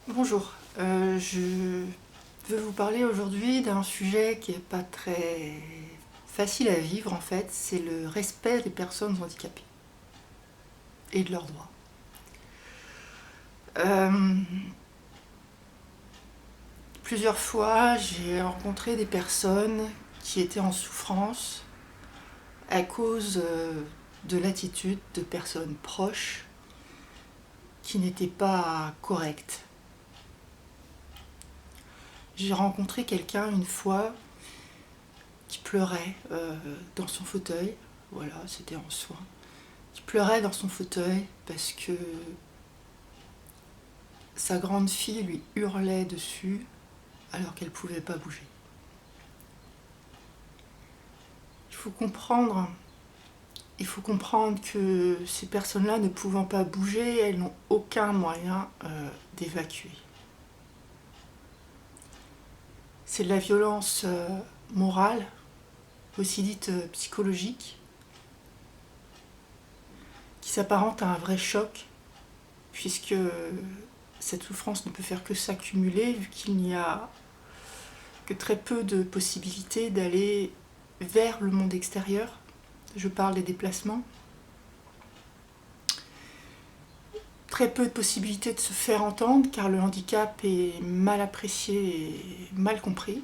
Bonjour, je veux vous parler aujourd'hui d'un sujet qui n'est pas très facile à vivre en fait, c'est le respect des personnes handicapées et de leurs droits. Euh, Plusieurs fois, j'ai rencontré des personnes qui étaient en souffrance à cause de l'attitude de personnes proches qui n'étaient pas correctes. J'ai rencontré quelqu'un une fois qui pleurait dans son fauteuil, voilà, c'était en soins, qui pleurait dans son fauteuil parce que sa grande fille lui hurlait dessus alors qu'elle ne pouvait pas bouger. Il faut comprendre, il faut comprendre que ces personnes-là ne pouvant pas bouger, elles n'ont aucun moyen d'évacuer. C'est de la violence morale, aussi dite psychologique, qui s'apparente à un vrai choc, puisque cette souffrance ne peut faire que s'accumuler, vu qu'il n'y a que très peu de possibilités d'aller vers le monde extérieur. Je parle des déplacements. Très peu de possibilités de se faire entendre car le handicap est mal apprécié et mal compris.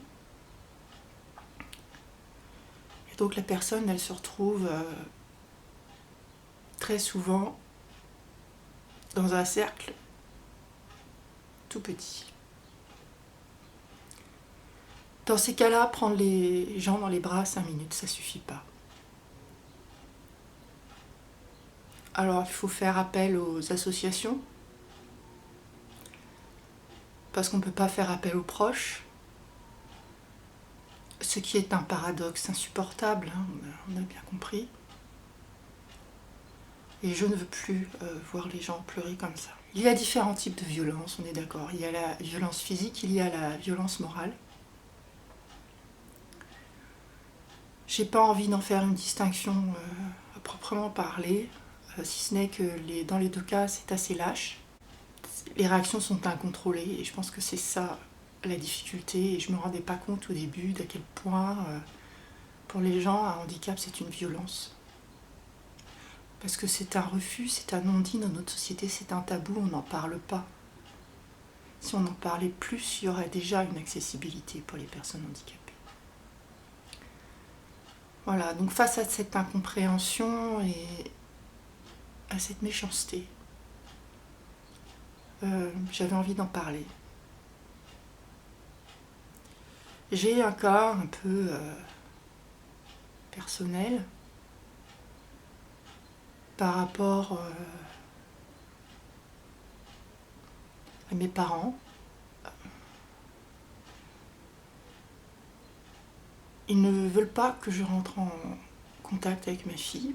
Et donc la personne, elle se retrouve très souvent dans un cercle tout petit. Dans ces cas-là, prendre les gens dans les bras 5 minutes, ça suffit pas. Alors il faut faire appel aux associations, parce qu'on ne peut pas faire appel aux proches, ce qui est un paradoxe insupportable, hein, on a bien compris. Et je ne veux plus voir les gens pleurer comme ça. Il y a différents types de violences, on est d'accord. Il y a la violence physique, il y a la violence morale. J'ai pas envie d'en faire une distinction à proprement parler, si ce n'est que dans les deux cas, c'est assez lâche. Les réactions sont incontrôlées et je pense que c'est ça la difficulté. Et je me rendais pas compte au début d'à quel point, pour les gens, un handicap, c'est une violence. Parce que c'est un refus, c'est un non-dit dans notre société, c'est un tabou, on n'en parle pas. Si on en parlait plus, il y aurait déjà une accessibilité pour les personnes handicapées. Voilà, donc face à cette incompréhension et à cette méchanceté, j'avais envie d'en parler. J'ai un cas un peu personnel par rapport à mes parents. Ils ne veulent pas que je rentre en contact avec ma fille.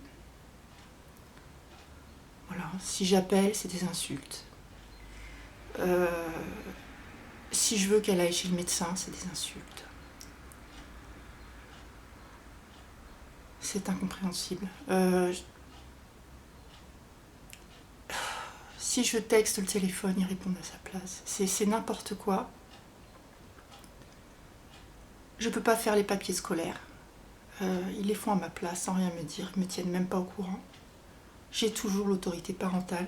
Voilà, si j'appelle, c'est des insultes. Si je veux qu'elle aille chez le médecin, c'est des insultes. C'est incompréhensible. Si je texte le téléphone, ils répondent à sa place. C'est n'importe quoi. Je peux pas faire les papiers scolaires. Ils les font à ma place sans rien me dire. Ils me tiennent même pas au courant. J'ai toujours l'autorité parentale.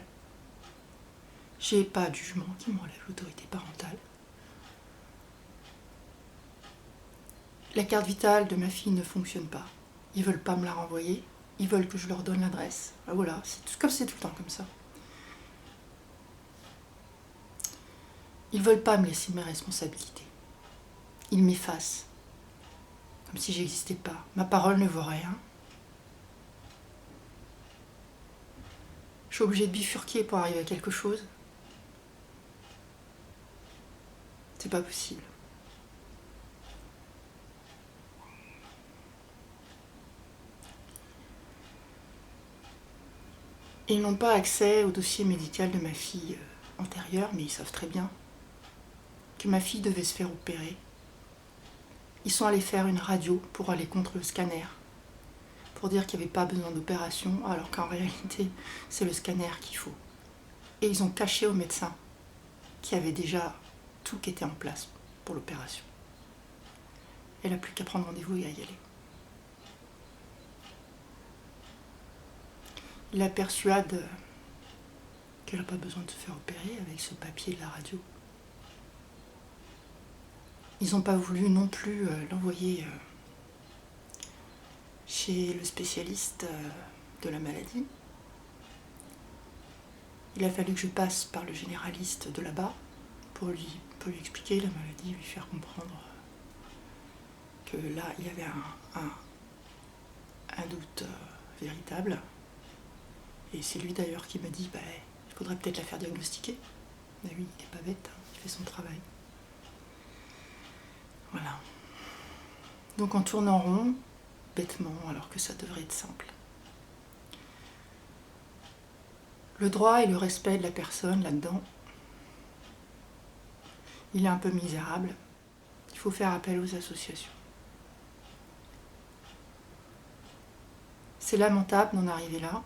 J'ai pas de jugement qui m'enlève l'autorité parentale. La carte vitale de ma fille ne fonctionne pas. Ils veulent pas me la renvoyer. Ils veulent que je leur donne l'adresse. Voilà, c'est tout le temps comme ça. Ils veulent pas me laisser mes responsabilités. Ils m'effacent. Comme si j'existais pas. Ma parole ne vaut rien. Je suis obligée de bifurquer pour arriver à quelque chose. C'est pas possible. Ils n'ont pas accès au dossier médical de ma fille antérieure, mais ils savent très bien que ma fille devait se faire opérer. Ils sont allés faire une radio pour aller contre le scanner, pour dire qu'il n'y avait pas besoin d'opération, alors qu'en réalité, c'est le scanner qu'il faut. Et ils ont caché au médecin qui avait déjà tout qui était en place pour l'opération. Elle n'a plus qu'à prendre rendez-vous et à y aller. Il la persuade qu'elle n'a pas besoin de se faire opérer avec ce papier de la radio. Ils n'ont pas voulu non plus l'envoyer chez le spécialiste de la maladie. Il a fallu que je passe par le généraliste de là-bas pour lui expliquer la maladie, lui faire comprendre que là, il y avait un doute véritable. Et c'est lui d'ailleurs qui m'a dit, il faudrait peut-être la faire diagnostiquer. Mais oui, il n'est pas bête, hein, il fait son travail. Voilà. Donc on tourne en rond, bêtement, alors que ça devrait être simple. Le droit et le respect de la personne là-dedans, il est un peu misérable. Il faut faire appel aux associations. C'est lamentable d'en arriver là.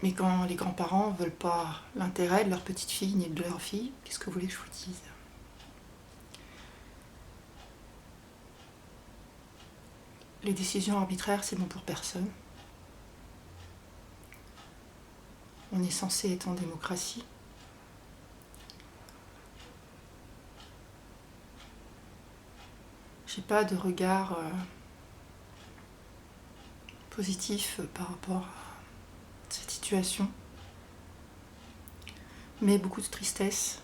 Mais quand les grands-parents ne veulent pas l'intérêt de leur petite fille ni de leur fille, qu'est-ce que vous voulez que je vous dise ? Les décisions arbitraires, c'est bon pour personne. On est censé être en démocratie. J'ai pas de regard positif par rapport à cette situation, mais beaucoup de tristesse.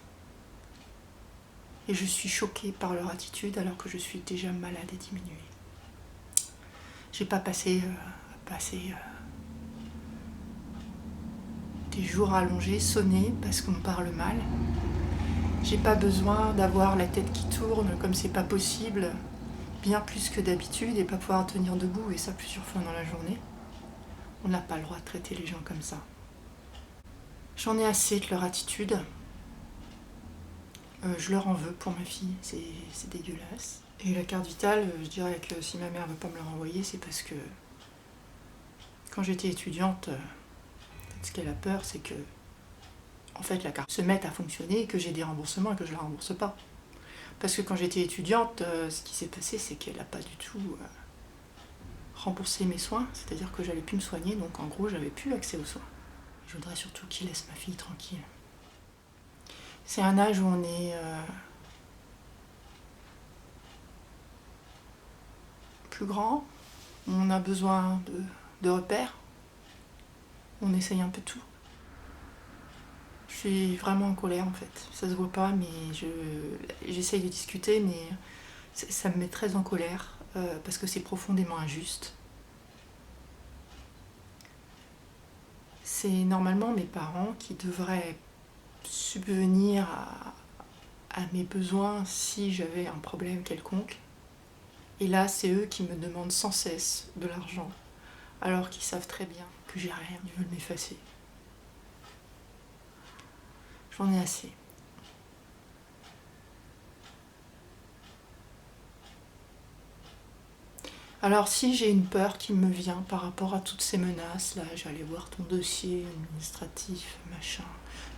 Et je suis choquée par leur attitude alors que je suis déjà malade et diminuée. J'ai pas passé des jours allongés, sonnés parce qu'on me parle mal. J'ai pas besoin d'avoir la tête qui tourne comme c'est pas possible, bien plus que d'habitude, et pas pouvoir tenir debout, et ça plusieurs fois dans la journée. On n'a pas le droit de traiter les gens comme ça. J'en ai assez de leur attitude. Je leur en veux pour ma fille, c'est dégueulasse. Et la carte vitale, je dirais que si ma mère ne veut pas me la renvoyer, c'est parce que quand j'étais étudiante, ce qu'elle a peur, c'est que en fait la carte se mette à fonctionner et que j'ai des remboursements et que je la rembourse pas. Parce que quand j'étais étudiante, ce qui s'est passé, c'est qu'elle n'a pas du tout remboursé mes soins, c'est-à-dire que j'allais plus me soigner, donc en gros j'avais plus accès aux soins. Je voudrais surtout qu'il laisse ma fille tranquille. C'est un âge où on est plus grand, on a besoin de repères, on essaye un peu tout. Je suis vraiment en colère en fait, ça se voit pas, mais j'essaye de discuter, mais ça me met très en colère parce que c'est profondément injuste. C'est normalement mes parents qui devraient subvenir à mes besoins si j'avais un problème quelconque. Et là, c'est eux qui me demandent sans cesse de l'argent, alors qu'ils savent très bien que j'ai rien, ils veulent m'effacer. J'en ai assez. Alors si j'ai une peur qui me vient par rapport à toutes ces menaces, là, j'allais voir ton dossier administratif, machin,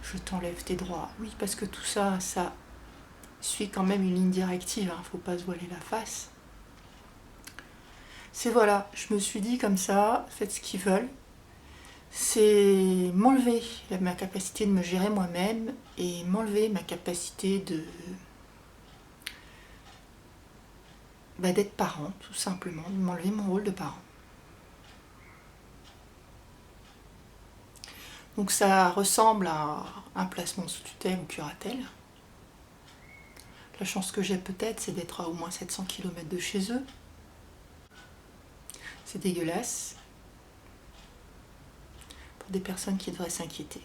je t'enlève tes droits. Oui, parce que tout ça, ça suit quand même une ligne directive, hein, faut pas se voiler la face. C'est voilà, je me suis dit comme ça, faites ce qu'ils veulent. C'est m'enlever ma capacité de me gérer moi-même et m'enlever ma capacité d'être parent, tout simplement, de m'enlever mon rôle de parent. Donc ça ressemble à un placement sous tutelle ou curatelle. La chance que j'ai peut-être, c'est d'être à au moins 700 km de chez eux. C'est dégueulasse pour des personnes qui devraient s'inquiéter.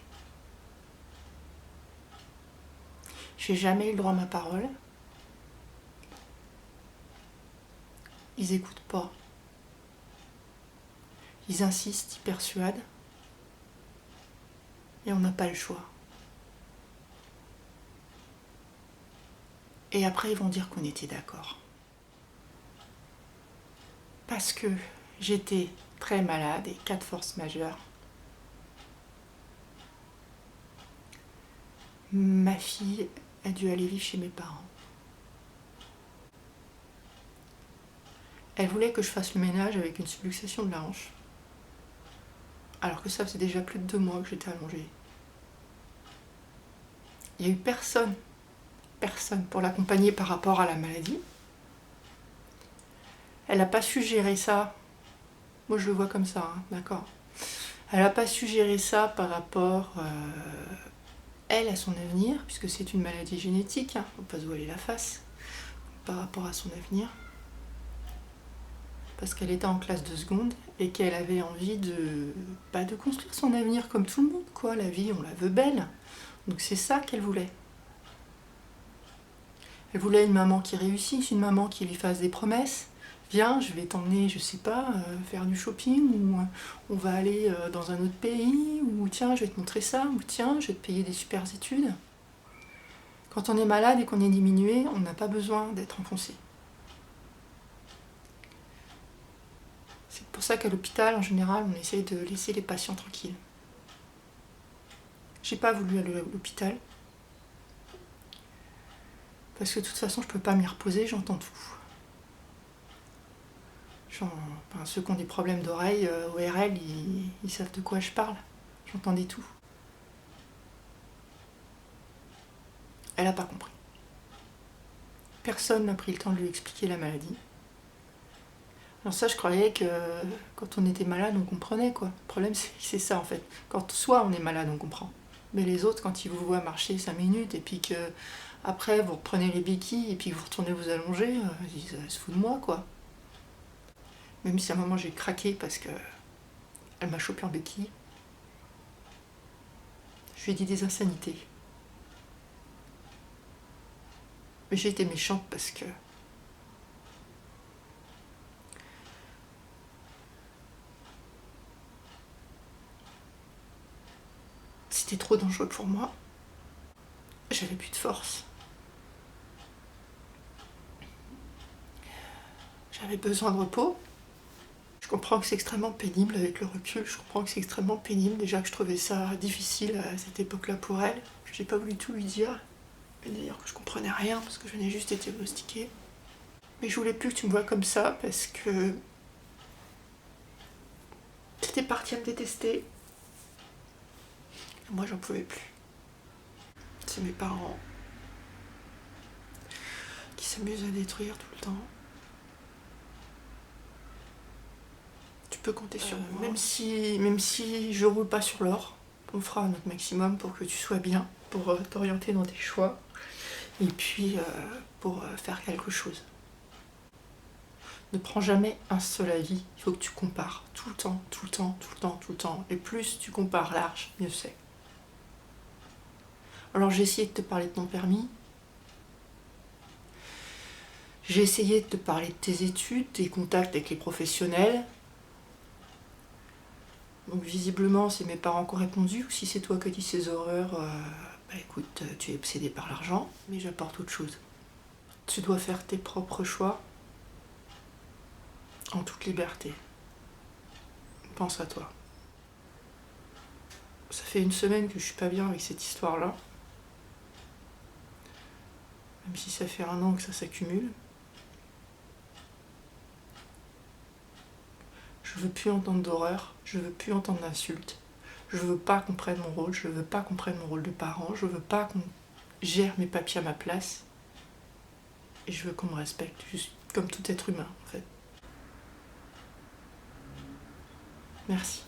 J'ai jamais eu le droit à ma parole. Ils écoutent pas. Ils insistent, ils persuadent. Et on n'a pas le choix. Et après, ils vont dire qu'on était d'accord. Parce que j'étais très malade et cas de force majeure. ma fille a dû aller vivre chez mes parents. Elle voulait que je fasse le ménage avec une subluxation de la hanche. Alors que ça faisait déjà plus de 2 mois que j'étais allongée. Il n'y a eu personne pour l'accompagner par rapport à la maladie. Elle n'a pas su gérer ça. Moi je le vois comme ça, hein, d'accord. Elle n'a pas su gérer ça par rapport, elle, à son avenir, puisque c'est une maladie génétique, hein, faut pas se voiler la face, par rapport à son avenir. Parce qu'elle était en classe de seconde et qu'elle avait envie de construire son avenir comme tout le monde, quoi. La vie, on la veut belle. Donc c'est ça qu'elle voulait. Elle voulait une maman qui réussisse, une maman qui lui fasse des promesses. Viens, je vais t'emmener, je sais pas, faire du shopping, ou on va aller dans un autre pays, ou tiens, je vais te montrer ça, ou tiens, je vais te payer des super études. Quand on est malade et qu'on est diminué, on n'a pas besoin d'être enfoncé. C'est pour ça qu'à l'hôpital, en général, on essaye de laisser les patients tranquilles. J'ai pas voulu aller à l'hôpital. Parce que de toute façon, je peux pas m'y reposer, j'entends tout. Ceux qui ont des problèmes d'oreille, ORL, ils savent de quoi je parle. J'entendais tout. Elle n'a pas compris. Personne n'a pris le temps de lui expliquer la maladie. Alors ça, je croyais que quand on était malade, on comprenait, quoi. Le problème, c'est ça, en fait. Quand soit on est malade, on comprend. Mais les autres, quand ils vous voient marcher 5 minutes, et puis que après vous reprenez les béquilles, et puis que vous retournez vous allonger, ils se foutent de moi, quoi. Même si à un moment j'ai craqué parce que elle m'a chopé en béquille. Je lui ai dit des insanités. Mais j'ai été méchante parce que c'était trop dangereux pour moi. J'avais plus de force. J'avais besoin de repos. Je comprends que c'est extrêmement pénible avec le recul. Je comprends que c'est extrêmement pénible. Déjà que je trouvais ça difficile à cette époque-là pour elle. J'ai pas voulu tout lui dire. Et d'ailleurs que je comprenais rien parce que je venais juste d'être diagnostiquée. Mais je voulais plus que tu me vois comme ça parce que t'étais partie à me détester. Et moi j'en pouvais plus. C'est mes parents qui s'amusent à détruire tout le temps. Tu peux compter sur moi. Même si je roule pas sur l'or, on fera notre maximum pour que tu sois bien, pour t'orienter dans tes choix, et puis pour faire quelque chose. Ne prends jamais un seul avis, il faut que tu compares tout le temps, tout le temps, tout le temps, tout le temps. Et plus tu compares large, mieux c'est. Alors j'ai essayé de te parler de ton permis. J'ai essayé de te parler de tes études, tes contacts avec les professionnels. Donc visiblement, c'est mes parents qui ont répondu, ou si c'est toi qui as dit ces horreurs, bah écoute, tu es obsédé par l'argent, mais j'apporte autre chose. Tu dois faire tes propres choix, en toute liberté. Pense à toi. Ça fait 1 semaine que je suis pas bien avec cette histoire-là. Même si ça fait 1 an que ça s'accumule. Je veux plus entendre d'horreur, je veux plus entendre d'insultes. Je veux pas qu'on prenne mon rôle, je veux pas qu'on prenne mon rôle de parent, je veux pas qu'on gère mes papiers à ma place. Et je veux qu'on me respecte, juste comme tout être humain, en fait. Merci.